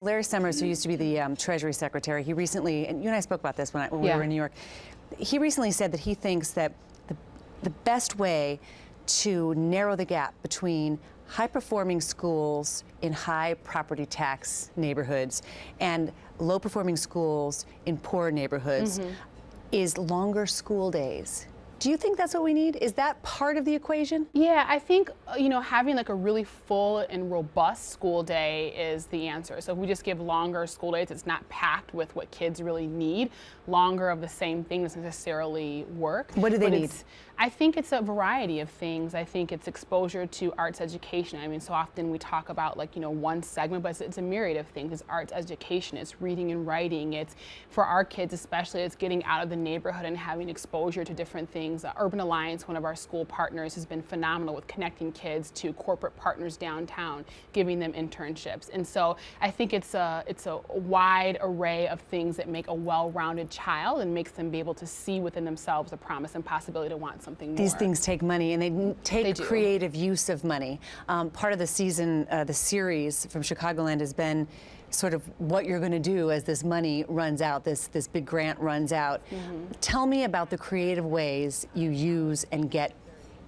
Larry Summers, who used to be the Treasury Secretary, he recently, and you and I spoke about this when we were in New York, he recently said that he thinks that the best way to narrow the gap between high-performing schools in high property tax neighborhoods and low-performing schools in poor neighborhoods is longer school days. Do you think that's what we need? Is that part of the equation? Yeah, I think, having like a really full and robust school day is the answer. So if we just give longer school days, it's not packed with what kids really need. Longer of the same thing doesn't necessarily work. What do they need? I think it's a variety of things. I think it's exposure to arts education. I mean, so often we talk about one segment, but it's a myriad of things. It's arts education, it's reading and writing. It's, for our kids especially, it's getting out of the neighborhood and having exposure to different things. Urban Alliance, one of our school partners, has been phenomenal with connecting kids to corporate partners downtown, giving them internships. And so I think it's a wide array of things that make a well-rounded child and makes them be able to see within themselves the promise and possibility to want something more. These things take money, and they take creative use of money. Part of the season, the series from Chicagoland has been sort of what you're going to do as this money runs out, this big grant runs out. Tell me about the creative ways you use and get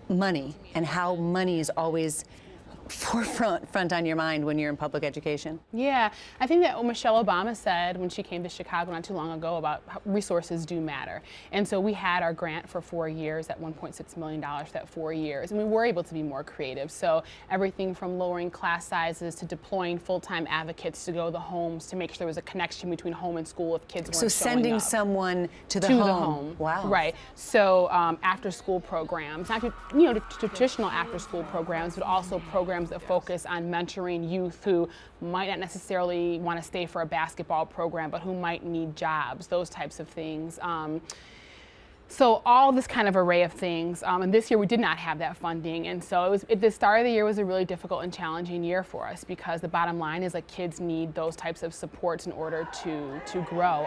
money, and how money is always front on your mind when you're in public education. Yeah, I think that what Michelle Obama said when she came to Chicago not too long ago about how resources do matter. And so we had our grant for 4 years at $1.6 million for that 4 years, and we were able to be more creative. So everything from lowering class sizes to deploying full-time advocates to go to the homes to make sure there was a connection between home and school if kids weren't showing up. So sending someone to the home. Wow. Right. So after-school programs, not traditional after-school programs, but also programs that focus on mentoring youth who might not necessarily want to stay for a basketball program, but who might need jobs, those types of things. So all this kind of array of things, and this year we did not have that funding, and so the start of the year was a really difficult and challenging year for us, because the bottom line is kids need those types of supports in order to grow.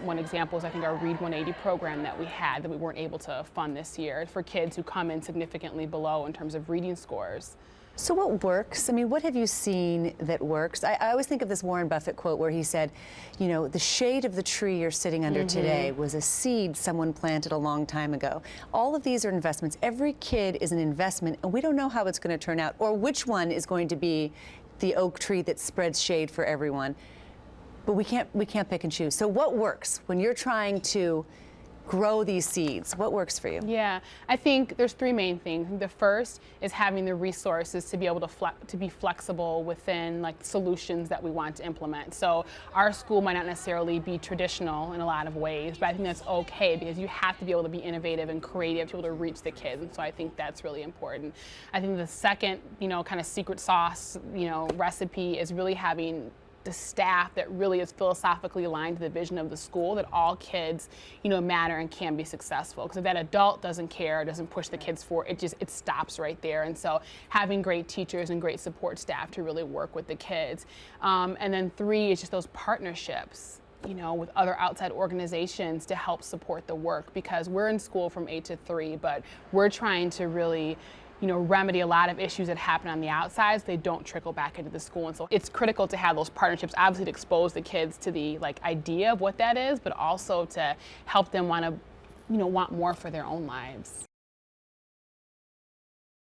One example is I think our Read 180 program that we had that we weren't able to fund this year for kids who come in significantly below in terms of reading scores. So what works? I mean, what have you seen that works? I always think of this Warren Buffett quote where he said, the shade of the tree you're sitting under today was a seed someone planted a long time ago. All of these are investments. Every kid is an investment, and we don't know how it's going to turn out or which one is going to be the oak tree that spreads shade for everyone. But we can't pick and choose. So what works when you're trying to grow these seeds? What works for you? Yeah, I think there's three main things. The first is having the resources to be able to be flexible within solutions that we want to implement. So our school might not necessarily be traditional in a lot of ways, but I think that's okay, because you have to be able to be innovative and creative to be able to reach the kids. And so I think that's really important. I think the second, kind of secret sauce, recipe is really having the staff that really is philosophically aligned to the vision of the school, that all kids, matter and can be successful. Because if that adult doesn't care, doesn't push the kids forward, it stops right there. And so having great teachers and great support staff to really work with the kids. And then three is just those partnerships, with other outside organizations to help support the work, because we're in school from 8 to 3, but we're trying to really remedy a lot of issues that happen on the outside so they don't trickle back into the school. And so it's critical to have those partnerships, obviously to expose the kids to the idea of what that is, but also to help them want more for their own lives.